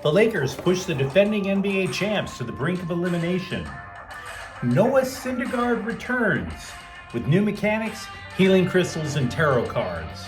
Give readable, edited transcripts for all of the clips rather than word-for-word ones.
The Lakers push the defending NBA champs to the brink of elimination. Noah Syndegaard returns with new mechanics, healing crystals, and tarot cards.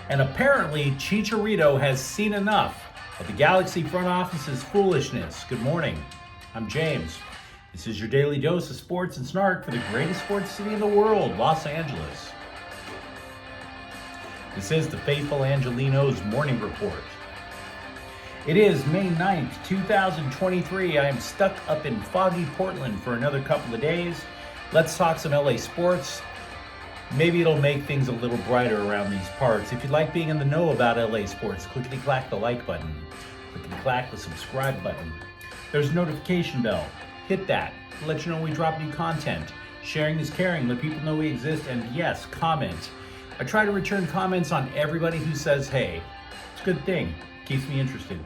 And apparently, Chicharito has seen enough of the Galaxy front office's foolishness. Good morning. I'm James. This is your daily dose of sports and snark for the greatest sports city in the world, Los Angeles. This is the faithful Angelenos morning report. It is May 9th, 2023. I am stuck up in foggy Portland for another couple of days. Let's talk some LA sports. Maybe it'll make things a little brighter around these parts. If you'd like being in the know about LA sports, clickety-clack the like button. Clickety-clack the subscribe button. There's a notification bell. Hit that to let you know when we drop new content. Sharing is caring. Let people know we exist. And yes, comment. I try to return comments on everybody who says, hey. It's a good thing. Keeps me interested.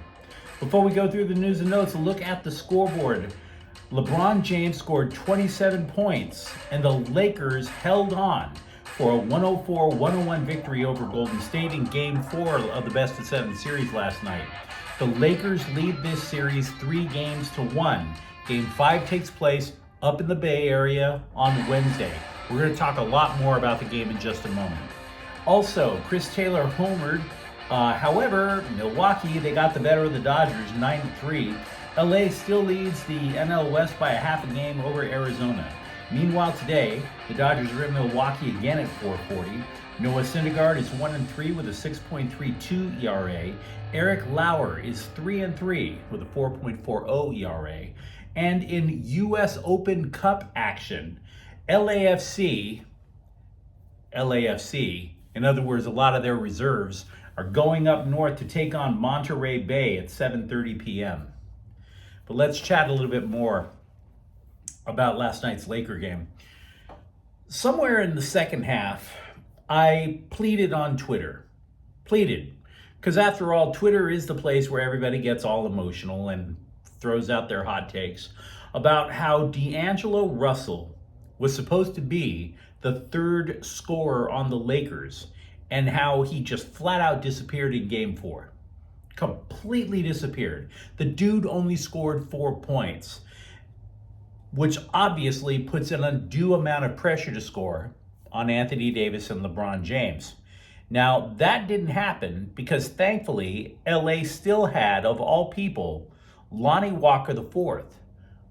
Before we go through the news and notes, a look at the scoreboard. LeBron James scored 27 points, and the Lakers held on for a 104-101 victory over Golden State in Game 4 of the best-of-7 series last night. The Lakers lead this series 3-1. Game 5 takes place up in the Bay Area on Wednesday. We're going to talk a lot more about the game in just a moment. Also, Chris Taylor homered. However, Milwaukee, they got the better of the Dodgers, 9-3. LA still leads the NL West by a half a game over Arizona. Meanwhile, today, the Dodgers are in Milwaukee again at 4:40. Noah Syndergaard is 1-3 with a 6.32 ERA. Eric Lauer is 3-3 with a 4.40 ERA. And in U.S. Open Cup action, LAFC, in other words, a lot of their reserves, are going up north to take on Monterey Bay at 7:30 p.m. But let's chat a little bit more about last night's Laker game. Somewhere in the second half, I pleaded on Twitter. Because after all, Twitter is the place where everybody gets all emotional and throws out their hot takes about how D'Angelo Russell was supposed to be the third scorer on the Lakers and how he just flat out disappeared in Game 4. Completely disappeared. The dude only scored 4 points, which obviously puts an undue amount of pressure to score on Anthony Davis and LeBron James. Now, that didn't happen because thankfully, LA still had, of all people, Lonnie Walker IV,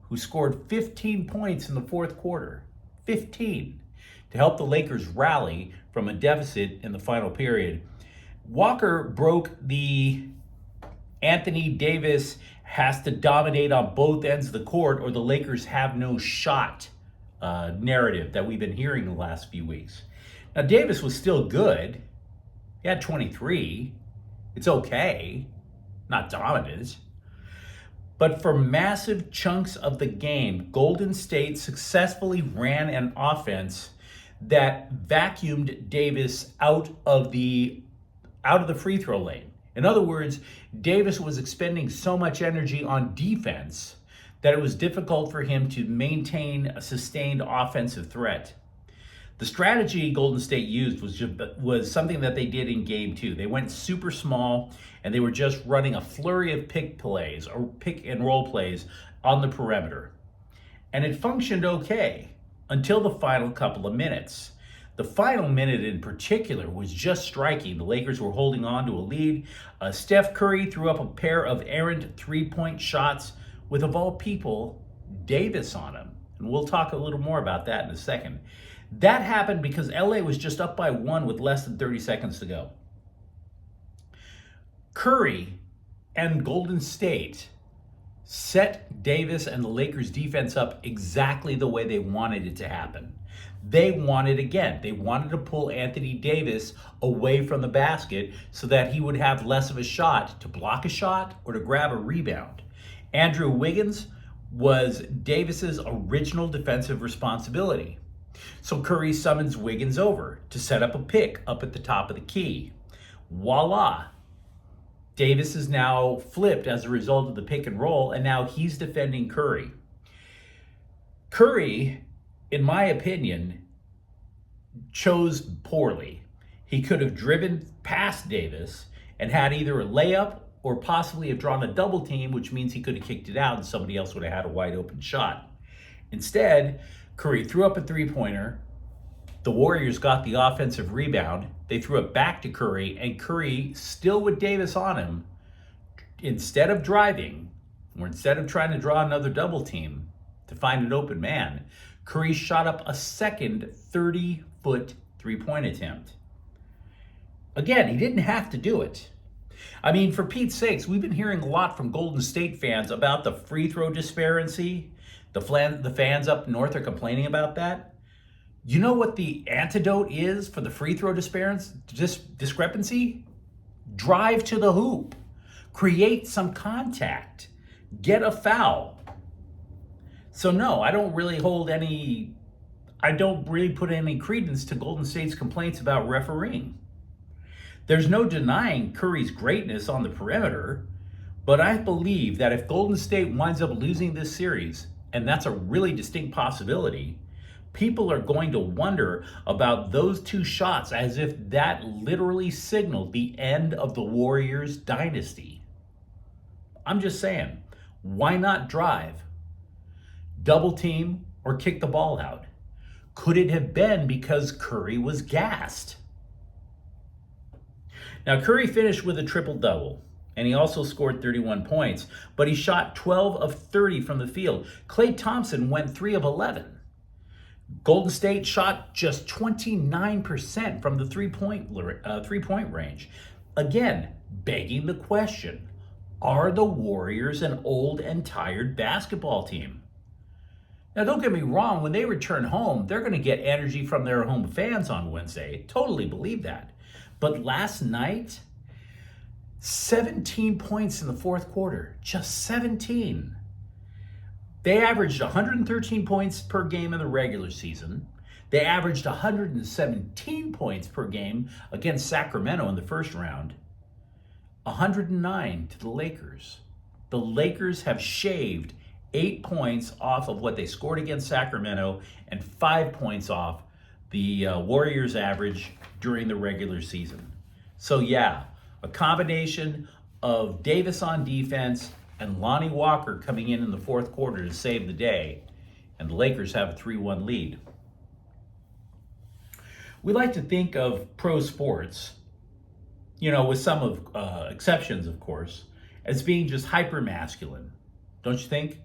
who scored 15 points in the fourth quarter. 15. To help the Lakers rally from a deficit in the final period. Walker broke the Anthony Davis has to dominate on both ends of the court or the Lakers have no shot narrative that we've been hearing the last few weeks. Now, Davis was still good. He had 23. It's okay. Not dominant. But for massive chunks of the game, Golden State successfully ran an offense that vacuumed Davis out of the free throw lane. In other words, Davis was expending so much energy on defense that it was difficult for him to maintain a sustained offensive threat. The strategy Golden State used was something that they did in Game 2. They went super small and they were just running a flurry of pick plays or pick and roll plays on the perimeter. And it functioned okay until the final couple of minutes. The final minute in particular was just striking. The Lakers were holding on to a lead. Steph Curry threw up a pair of errant three-point shots with, of all people, Davis on him. And we'll talk a little more about that in a second. That happened because LA was just up by 1 with less than 30 seconds to go. Curry and Golden State set Davis and the Lakers defense up exactly the way they wanted it to happen. They wanted to pull Anthony Davis away from the basket so that he would have less of a shot to block a shot or to grab a rebound. Andrew Wiggins was Davis's original defensive responsibility. So Curry summons Wiggins over to set up a pick up at the top of the key. Voila. Davis is now flipped as a result of the pick and roll, and now he's defending Curry. Curry, in my opinion, chose poorly. He could have driven past Davis and had either a layup or possibly have drawn a double team, which means he could have kicked it out and somebody else would have had a wide open shot. Instead, Curry threw up a three-pointer. The Warriors got the offensive rebound. They threw it back to Curry, and Curry, still with Davis on him, instead of driving, or instead of trying to draw another double team to find an open man, Curry shot up a second 30-foot three-point attempt. Again, he didn't have to do it. I mean, for Pete's sakes, we've been hearing a lot from Golden State fans about the free throw disparity. The fans up north are complaining about that. You know what the antidote is for the free throw discrepancy? Drive to the hoop. Create some contact. Get a foul. So no, I don't really put any credence to Golden State's complaints about refereeing. There's no denying Curry's greatness on the perimeter, but I believe that if Golden State winds up losing this series, and that's a really distinct possibility, people are going to wonder about those two shots as if that literally signaled the end of the Warriors dynasty. I'm just saying, why not drive? Double team or kick the ball out? Could it have been because Curry was gassed? Now, Curry finished with a triple-double, and he also scored 31 points, but he shot 12 of 30 from the field. Klay Thompson went 3 of 11. Golden State shot just 29% from the three-point range. Again, begging the question, are the Warriors an old and tired basketball team? Now, don't get me wrong, when they return home, they're going to get energy from their home fans on Wednesday. Totally believe that. But last night, 17 points in the fourth quarter, just 17. They averaged 113 points per game in the regular season. They averaged 117 points per game against Sacramento in the first round. 109 to the Lakers. The Lakers have shaved 8 points off of what they scored against Sacramento and 5 points off the Warriors average during the regular season. So yeah, a combination of Davis on defense and Lonnie Walker coming in the fourth quarter to save the day, and the Lakers have a 3-1 lead. We like to think of pro sports, with some exceptions, of course, as being just hyper-masculine. Don't you think?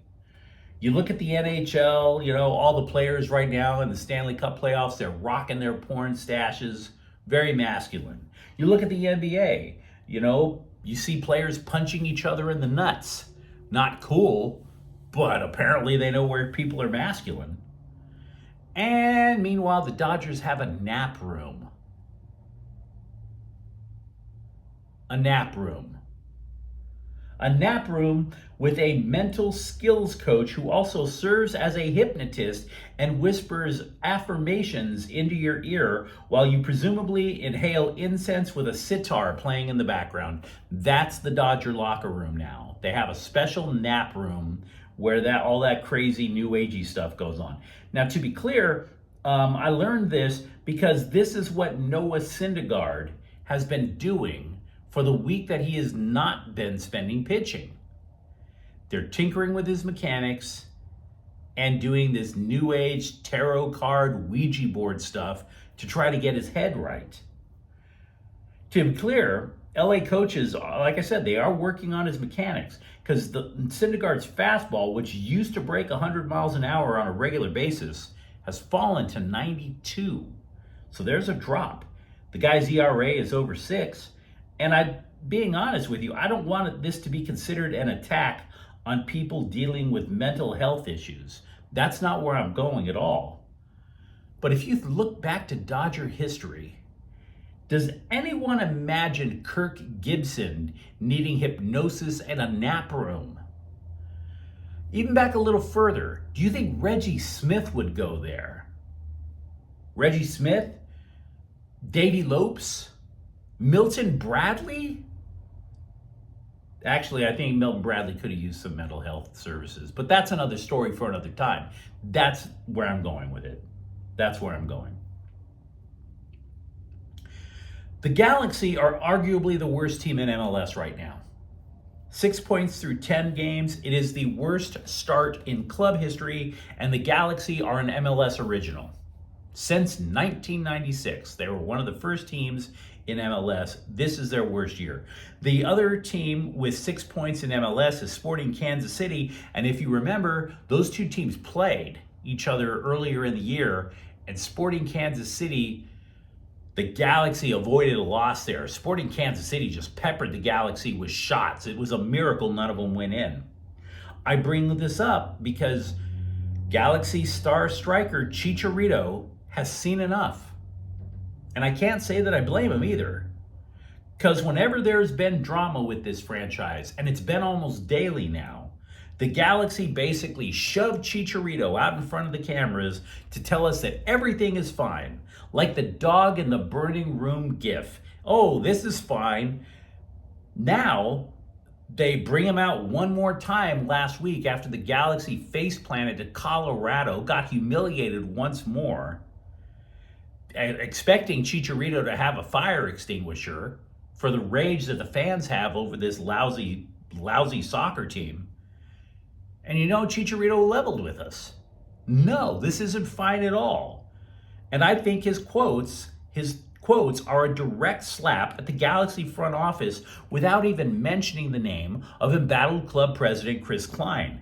You look at the NHL, all the players right now in the Stanley Cup playoffs, they're rocking their porn stashes, very masculine. You look at the NBA, you see players punching each other in the nuts. Not cool, but apparently they know where people are masculine. And meanwhile, the Dodgers have a nap room. A nap room. A nap room with a mental skills coach who also serves as a hypnotist and whispers affirmations into your ear while you presumably inhale incense with a sitar playing in the background. That's the Dodger locker room now. They have a special nap room where all that crazy new agey stuff goes on. Now, to be clear, I learned this because this is what Noah Syndegaard has been doing for the week that he has not been spending pitching. They're tinkering with his mechanics and doing this new age tarot card Ouija board stuff to try to get his head right. To be clear, LA coaches, like I said, they are working on his mechanics because the Syndergaard's fastball, which used to break 100 miles an hour on a regular basis, has fallen to 92. So there's a drop. The guy's ERA is over 6. And being honest with you, I don't want this to be considered an attack on people dealing with mental health issues. That's not where I'm going at all. But if you look back to Dodger history, does anyone imagine Kirk Gibson needing hypnosis and a nap room? Even back a little further, do you think Reggie Smith would go there? Reggie Smith? Davey Lopes? Milton Bradley? Actually, I think Milton Bradley could have used some mental health services, but that's another story for another time. That's where I'm going with it. That's where I'm going. The Galaxy are arguably the worst team in MLS right now. 6 points through 10 games. It is the worst start in club history, and the Galaxy are an MLS original. Since 1996, they were one of the first teams in MLS. This is their worst year. The other team with 6 points in MLS is Sporting Kansas City, and if you remember, those two teams played each other earlier in the year, and Sporting Kansas City, the Galaxy avoided a loss there. Sporting Kansas City just peppered the Galaxy with shots. It was a miracle none of them went in. I bring this up because Galaxy star striker Chicharito has seen enough. And I can't say that I blame him either. Because whenever there's been drama with this franchise, and it's been almost daily now, the Galaxy basically shoved Chicharito out in front of the cameras to tell us that everything is fine. Like the dog in the burning room gif. Oh, this is fine. Now, they bring him out one more time last week after the Galaxy face planted to Colorado, got humiliated once more, expecting Chicharito to have a fire extinguisher for the rage that the fans have over this lousy soccer team. And you know, Chicharito leveled with us. No, this isn't fine at all. And I think his quotes are a direct slap at the Galaxy front office without even mentioning the name of embattled club president Chris Klein.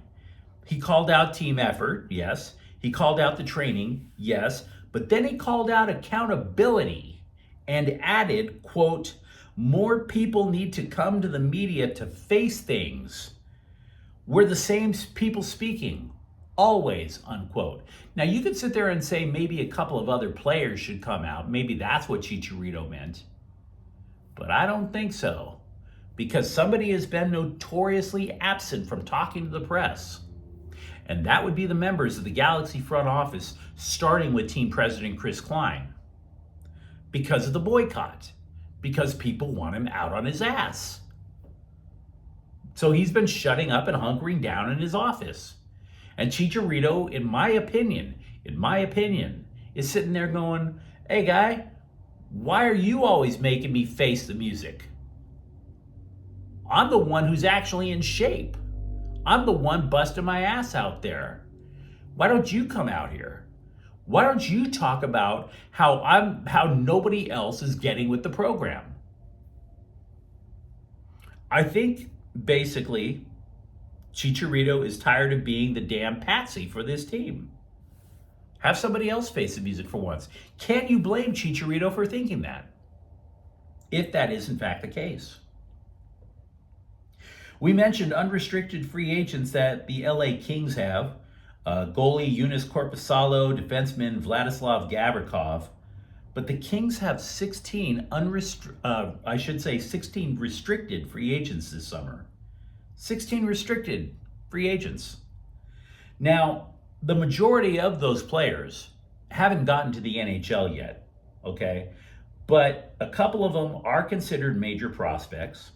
He called out team effort, yes. He called out the training, yes. But then he called out accountability and added, quote, more people need to come to the media to face things. We're the same people speaking, always, unquote. Now, you could sit there and say maybe a couple of other players should come out. Maybe that's what Chicharito meant. But I don't think so, because somebody has been notoriously absent from talking to the press. And that would be the members of the Galaxy front office, starting with team president Chris Klein. Because of the boycott. Because people want him out on his ass. So he's been shutting up and hunkering down in his office. And Chicharito, in my opinion, is sitting there going, hey guy, why are you always making me face the music? I'm the one who's actually in shape. I'm the one busting my ass out there. Why don't you come out here? Why don't you talk about how nobody else is getting with the program? I think basically Chicharito is tired of being the damn patsy for this team. Have somebody else face the music for once. Can't you blame Chicharito for thinking that? If that is in fact the case. We mentioned unrestricted free agents that the LA Kings have. Goalie Yunus Korpisalo, defenseman Vladislav Gavrikov. But the Kings have 16 restricted free agents this summer. 16 restricted free agents. Now, the majority of those players haven't gotten to the NHL yet, okay? But a couple of them are considered major prospects.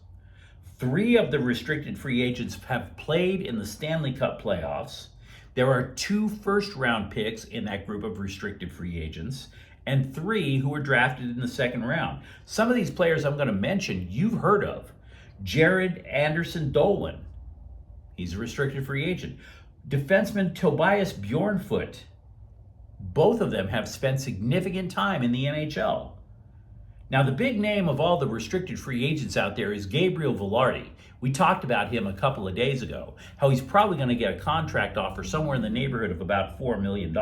3 of the restricted free agents have played in the Stanley Cup playoffs. There are 2 first-round picks in that group of restricted free agents, and 3 who were drafted in the second round. Some of these players I'm going to mention you've heard of. Jared Anderson Dolan, he's a restricted free agent. Defenseman Tobias Bjornfoot, both of them have spent significant time in the NHL. Now, the big name of all the restricted free agents out there is Gabriel Velarde. We talked about him a couple of days ago, how he's probably going to get a contract offer somewhere in the neighborhood of about $4 million.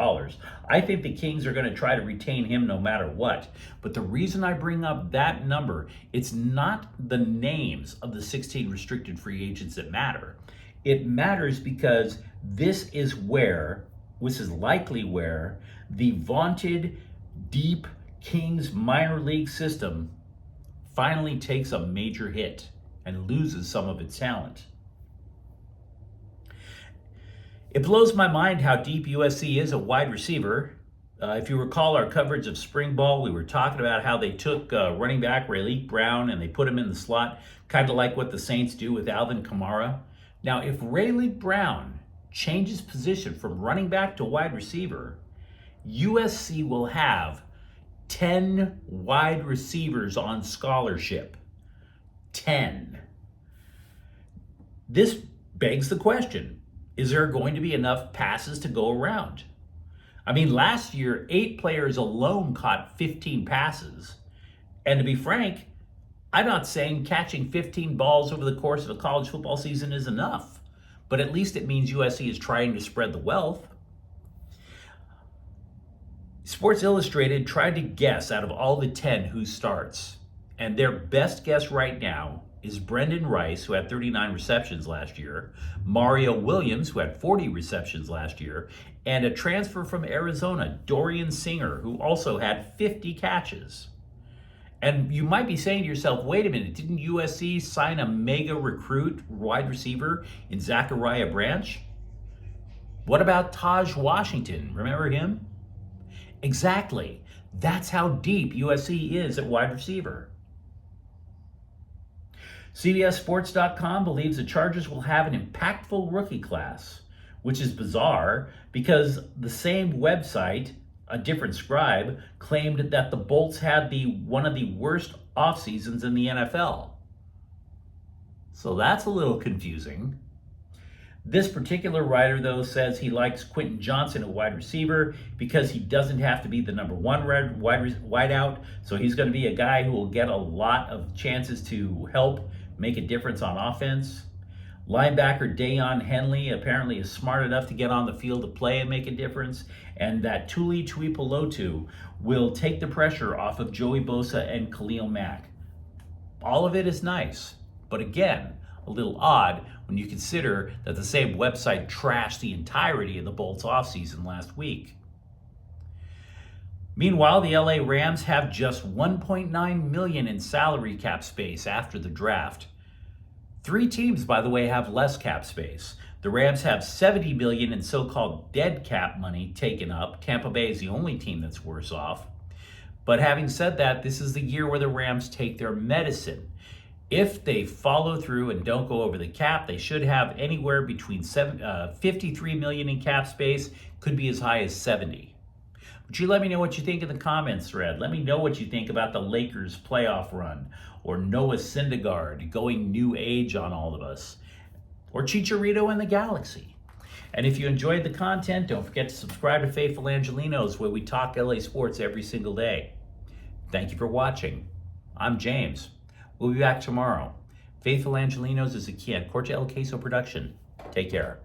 I think the Kings are going to try to retain him no matter what. But the reason I bring up that number, it's not the names of the 16 restricted free agents that matter. It matters because this is likely where the vaunted, deep Kings minor league system finally takes a major hit and loses some of its talent. It blows my mind how deep USC is at wide receiver. If you recall our coverage of spring ball, we were talking about how they took running back Rayleigh Brown and they put him in the slot, kind of like what the Saints do with Alvin Kamara. Now, if Rayleigh Brown changes position from running back to wide receiver, USC will have 10 wide receivers on scholarship. 10. This begs the question, is there going to be enough passes to go around? I mean, last year, 8 players alone caught 15 passes. And to be frank, I'm not saying catching 15 balls over the course of a college football season is enough, but at least it means USC is trying to spread the wealth. Sports Illustrated tried to guess out of all the 10 who starts, and their best guess right now is Brendan Rice, who had 39 receptions last year, Mario Williams, who had 40 receptions last year, and a transfer from Arizona, Dorian Singer, who also had 50 catches. And you might be saying to yourself, wait a minute, didn't USC sign a mega recruit wide receiver in Zachariah Branch? What about Taj Washington? Remember him? Exactly. That's how deep USC is at wide receiver. CBSSports.com believes the Chargers will have an impactful rookie class, which is bizarre because the same website, a different scribe, claimed that the Bolts had one of the worst off seasons in the NFL. So that's a little confusing. This particular writer, though, says he likes Quentin Johnson, a wide receiver, because he doesn't have to be the number one wideout. So he's going to be a guy who will get a lot of chances to help make a difference on offense. Linebacker Dayon Henley apparently is smart enough to get on the field to play and make a difference. And that Tuli Tuipulotu will take the pressure off of Joey Bosa and Khalil Mack. All of it is nice, but again, a little odd when you consider that the same website trashed the entirety of the Bolts offseason last week. Meanwhile, the LA Rams have just $1.9 million in salary cap space after the draft. 3 teams, by the way, have less cap space. The Rams have $70 million in so-called dead cap money taken up. Tampa Bay is the only team that's worse off. But having said that, this is the year where the Rams take their medicine. If they follow through and don't go over the cap, they should have anywhere between $53 million in cap space, could be as high as 70. Would you let me know what you think in the comments thread? Let me know what you think about the Lakers playoff run, or Noah Syndegaard going new age on all of us, or Chicharito and the Galaxy. And if you enjoyed the content, don't forget to subscribe to Faithful Angelenos, where we talk LA sports every single day. Thank you for watching. I'm James. We'll be back tomorrow. Faithful Angelenos is a Corte El Queso production. Take care.